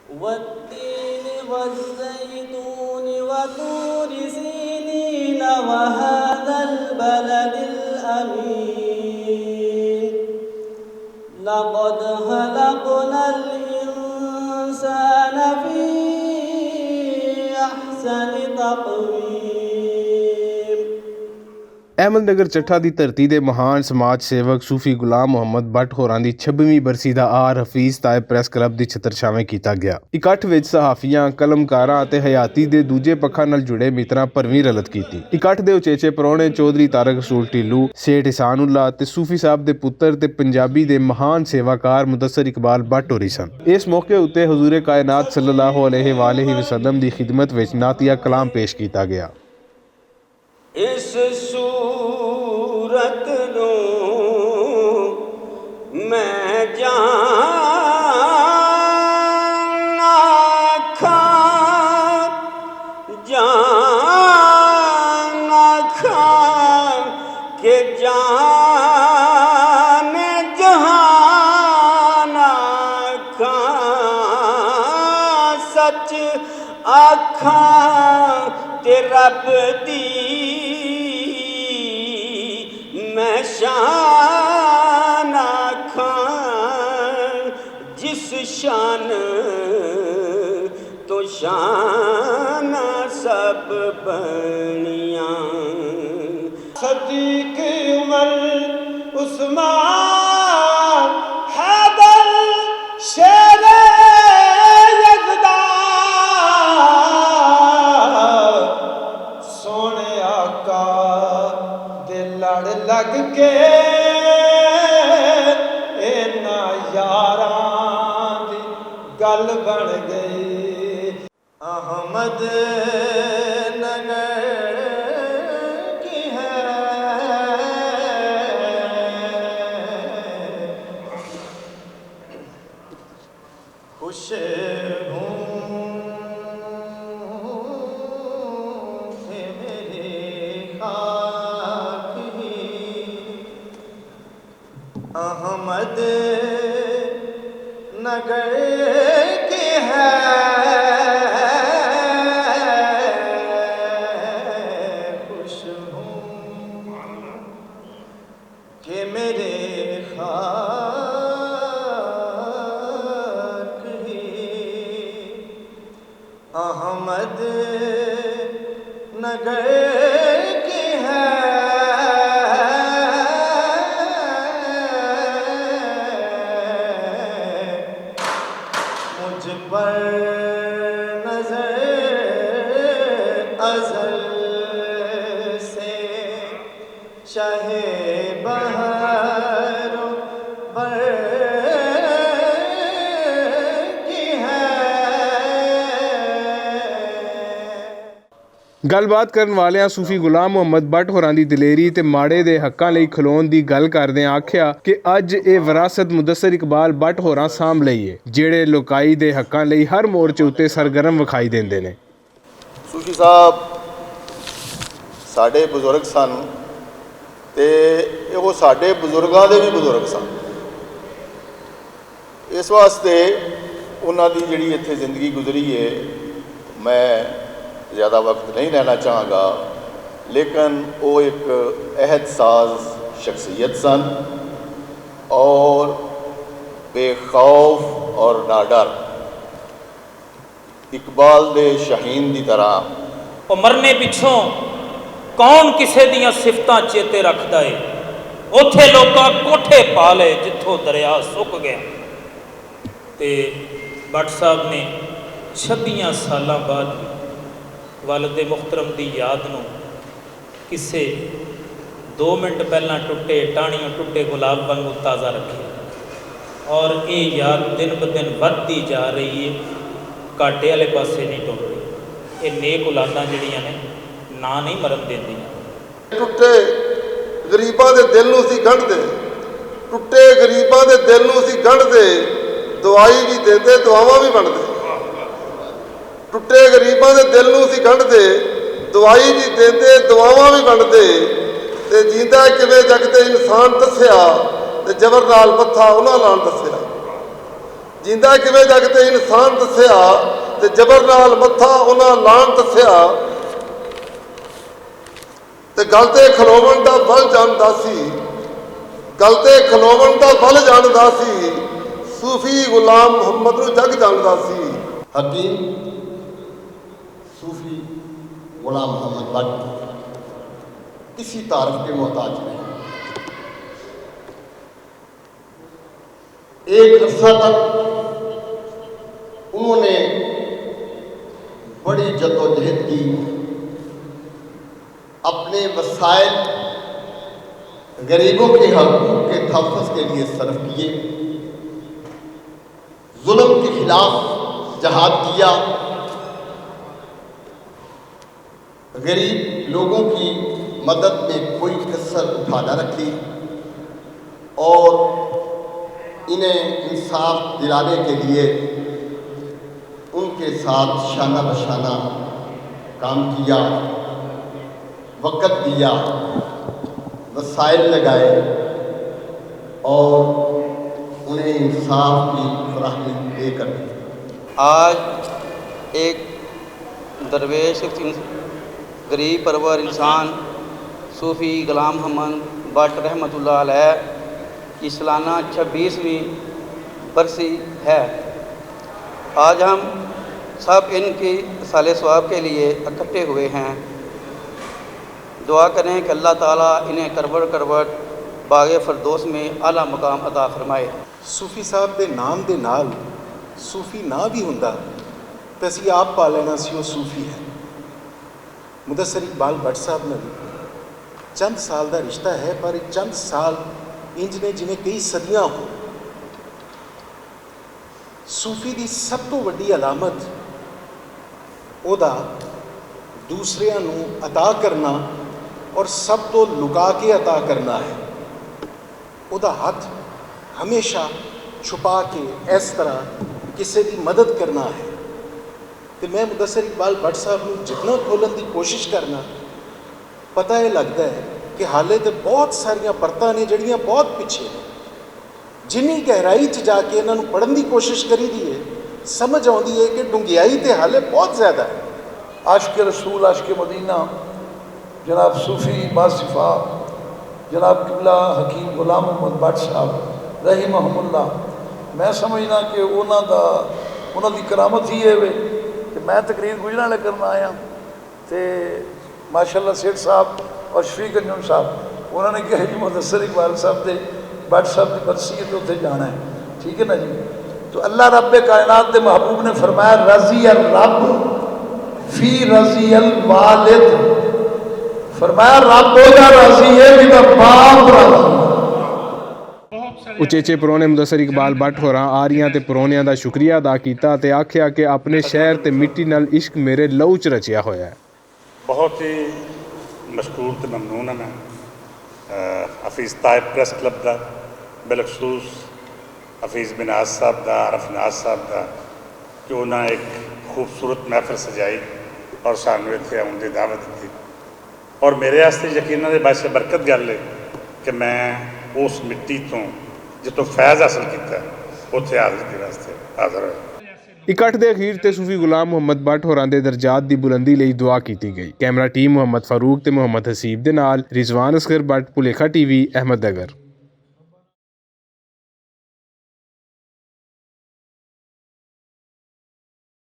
والتين والزيتون وطور سينين وهذا البلد الأمين لقد خلقنا الإنسان في أحسن تقويم. ਅਹਿਮਦ ਨਗਰ ਚੱਠਾ ਦੀ ਧਰਤੀ ਦੇ ਮਹਾਨ ਸਮਾਜ ਸੇਵਕ ਸੂਫੀ ਗੁਲਾਮ ਮੁਹੰਮਦ ਬੱਟ ਹੋਰਾਂ ਦੀ 26ਵੀਂ ਬਰਸੀ ਦਾ R Hafiz Tyeb press club ਦੀ ਛਤਰਛਾਵੇਂ ਕੀਤਾ ਗਿਆ। ਇਕੱਠ ਵਿੱਚ ਸਹਾਫੀਆਂ, ਕਲਮਕਾਰਾਂ ਅਤੇ ਹਯਾਤੀ ਦੇ ਦੂਜੇ ਪੱਖਾਂ ਨਾਲ ਜੁੜੇ ਮਿੱਤਰਾਂ ਭਰਵੀਂ ਰਲਤ ਕੀਤੀ। ਇਕੱਠ ਦੇ ਉਚੇਚੇ ਪ੍ਰਾਹੁਣੇ ਚੌਧਰੀ ਤਾਰਕ ਰਸੂਲ ਢਿੱਲੂ, ਸੇਠ ਇਹਸਾਨੁੱਲਾ ਤੇ ਸੂਫੀ ਸਾਹਿਬ ਦੇ ਪੁੱਤਰ ਤੇ ਪੰਜਾਬੀ ਦੇ ਮਹਾਨ ਸੇਵਾਕਾਰ ਮੁਦੱਸਰ ਇਕਬਾਲ ਬੱਟ ਹੋਰੀ ਸਨ। ਇਸ ਮੌਕੇ ਉੱਤੇ ਹਜ਼ੂਰ ਕਾਇਨਾਤ ਸੱਲੱਲਾਹੁ ਅਲੈਹਿ ਵਸੱਲਮ ਦੀ ਖਿਦਮਤ ਵਿੱਚ ਨਾਤੀਆ ਕਲਾਮ ਪੇਸ਼ ਕੀਤਾ ਗਿਆ। ਇਸ ਸੂਰਤ ਨੂੰ ਮੈਂ ਜਾਨ ਆਖਾਂ ਕਿ ਜਾਨ ਜਹਾਨ ਆਖਾਂ ਸੱਚ ਆਖਾਂ ਤੇ ਰੱਬ ਦੀ ਮੈਂ ਸ਼ਾਨ ਆਖਾਂ ਜਿਸ ਸ਼ਾਨ ਤੋਂ ਸ਼ਾਨ ਸਭ ਬਣੀਆਂ। صدیق عمر عثمان حیدر شیر یزدان سونے آقا دے لڑ لگ کے اینا یاراں دی گل بن گئی۔ احمد خوش ہوں کہ میری خاک ہی احمد نگر کی ہے۔ خوش ہوں کہ میرے احمد نگر کی ہے۔ مجھ پر نظر ازل سے شاہ بہر بر ਗੱਲਬਾਤ ਕਰਨ ਵਾਲਿਆਂ ਸੂਫੀ ਗੁਲਾਮ ਮੁਹੰਮਦ ਬੱਟ ਹੋਰਾਂ ਦੀ ਦਲੇਰੀ ਤੇ ਮਾੜੇ ਦੇ ਹੱਕਾਂ ਲਈ ਖਲੋਣ ਦੀ ਗੱਲ ਕਰਦਿਆਂ ਆਖਿਆ ਕਿ ਅੱਜ ਇਹ ਵਿਰਾਸਤ ਮੁਦੱਸਰ ਇਕਬਾਲ ਬੱਟ ਹੋਰਾਂ ਸਾਂਭ ਲਈ ਹੈ, ਜਿਹੜੇ ਲੋਕਾਈ ਦੇ ਹੱਕਾਂ ਲਈ ਹਰ ਮੋਰਚੇ ਉੱਤੇ ਸਰਗਰਮ ਵਿਖਾਈ ਦਿੰਦੇ ਨੇ। ਸੂਫੀ ਸਾਹਿਬ ਸਾਡੇ ਬਜ਼ੁਰਗ ਸਨ ਤੇ ਉਹ ਸਾਡੇ ਬਜ਼ੁਰਗਾਂ ਦੇ ਵੀ ਬਜ਼ੁਰਗ ਸਨ। ਇਸ ਵਾਸਤੇ ਉਹਨਾਂ ਦੀ ਜਿਹੜੀ ਇੱਥੇ ਜ਼ਿੰਦਗੀ ਗੁਜ਼ਰੀ ਹੈ ਮੈਂ ज़्यादा वक्त नहीं रहना चाहांगा, लेकिन वो एक अहद साज शख्सियत सन और बेखौफ और नाडर इकबाल दे शहीन की तरह। वो मरने पिछों कौन किसे दियां सिफतां चेते रखदा है, उत्थे लोकां कोठे पा ले जिथों दरिया सुक गया। ते भट्ट साहब ने 26 साल बाद वालिद मुहतरम की याद नूं किसे 2 मिनट पहला टुटे टाणियों टुटे गुलाब वांगू ताज़ा रखे और ये याद दिन ब दिन बढ़ती जा रही है, घाटे वाले पासे नहीं टुट रही। ये नेक औलादां जिहड़ियां ने ना नहीं मरन देंदियां। टुटे गरीबां दे दिल नूं असीं गढ़दे, टुटे गरीबां दे दिल नूं असीं गढ़दे, दवाई भी देंदे दुआवां भी बनदे। टुटे गरीबां दे दिल नूं असीं गढ़दे, दवाई भी देंदे दुआवां भी वंडदे। ते जींदा किवें जग ते इंसान दस्सिया ते जबर नाल मत्था उन्हां नाल दस्सिया। ਜਿੰਦਾ ਕਿਵੇਂ ਜਗ ਤੇ ਇਨਸਾਨ ਦੱਸਿਆ ਤੇ ਜਬਰ ਨਾਲ ਮੱਥਾ ਉਹਨਾਂ ਲਾਣ ਦੱਸਿਆ ਤੇ ਗੱਲ ਤੇ ਖਲੋਵਣ ਦਾ ਬਲ ਜਾਣਦਾ ਸੀ, ਗੱਲ ਤੇ ਖਲੋਵਣ ਦਾ ਬਲ ਜਾਣਦਾ ਸੀ, ਸੂਫੀ ਗੁਲਾਮ ਮੁਹੰਮਦ ਨੂੰ ਜਗ ਜਾਣਦਾ ਸੀ। हकीम सूफी गुलाम मोहम्मद भट्ट किसी तारफ के मोहताज नहीं। एक अरसा तक उन्होंने बड़ी जद्दोजहद की, अपने वसाइल गरीबों के हकूक़ के तहफ़्फ़ुज़ के लिए सर्फ किए, जुल्म के खिलाफ जहाद किया, गरीब लोगों की मदद में कोई कसर उठा न रखी और इन्हें इंसाफ दिलाने के लिए उनके साथ शाना बशाना काम किया, वक़्त दिया, वसाइल लगाए और उन्हें इंसाफ की फराहमी देकर आज एक दरवेश गरीब परवर इंसान सूफ़ी गुलाम मोहम्मद भट्ट रहमतुल्लाह अलैह की सालाना 26वीं बरसी है। आज हम सब इनकी साले सवाब के लिए इकट्ठे हुए हैं। दुआ करें कि अल्लाह ताला इन्हें करवट करवट बाग़े फरदौस में आला मकाम अता फरमाए। सूफी साहब के नाम के नाल सूफी ना भी हुंदा तो असीं आप पा लेना सी वो सूफी है। मुदस्सिर इकबाल भट्ट साहब ने भी चंद साल का रिश्ता है, पर चंद साल इंज ने जिवें कई सदियां हो। सूफी की सब तो वड्डी अलामत ओदा दूसरियां नूं अता करना और सब तो लुका के अता करना है। ओदा हाथ हमेशा छुपा के इस तरह किसी की मदद करना है। तो मैं मुदस्सिर इकबाल भट्ट साहब को जितना खोलन की कोशिश करना, पता यह लगता है कि हाले तो बहुत सारिया परतां ने जिहड़ियां बहुत पिछे ने, जिन्नी गहराई च जाके इन्हां नूं पढ़न की कोशिश करी दी है, समझ आउंदी है कि डूंघियाई तो हाले बहुत ज़्यादा है। आशिक़ रसूल आशिक़ मदीना जनाब सूफ़ी बासिफ़ा जनाब किबला हकीम गुलाम मोहम्मद भट्ट साहब रहीमहुल्लाह, मैं समझना कि उन्हों की करामत ही है वे कि मैं तकरीर गुजराले करना आया तो माशाअल्लाह सेठ साहब और शफीक अंजुम साहब उन्होंने कहा जी मुदस्सिर इकबाल साहब के भट्ट साहब की बरसी है तो उत्थे जाना है, ठीक है ना जी। तो अल्लाह रब कायनात के महबूब ने फरमाया रज़ी अल रब फी रज़ी अल वालिद, फरमाया रब ओदा राज़ी है जिहदा बाप राज़ी। उचेचे परौने मुदस्सिर इकबाल भट्ट होरां आरियां ते परौनियां दा शुक्रिया अदा कीता ते आख्या कि अपने शहर ते मिट्टी नाल इश्क मेरे लहू च रचिया होया है। बहुत ही मशकूर ते ममनून मैं हफीज़ ताहिब प्रेस क्लब का, बिलखसूस हफीज़ बिनाज साहब का, आरफ नाज साहब का कि उन्हें एक खूबसूरत महफिल सजाई और सानू इत्थे आउण दी दावत दी और मेरे वास्ते यकीनन ये बाइस बरकत गल है कि मैं उस मिट्टी तो जितों फैज़ हासिल किया उत्थे हाज़री वास्ते हाज़र होया। इकट्ठ के अखीर ते सूफी गुलाम मुहम्मद भट्ट होरां दे दर्जात दी बुलंदी लई दुआ कीती गई। कैमरा टीम मुहम्मद फारूक ते मुहम्मद हसीब दे नाल रिजवान असगर भट्ट, भुलेखा टीवी, अहमदनगर।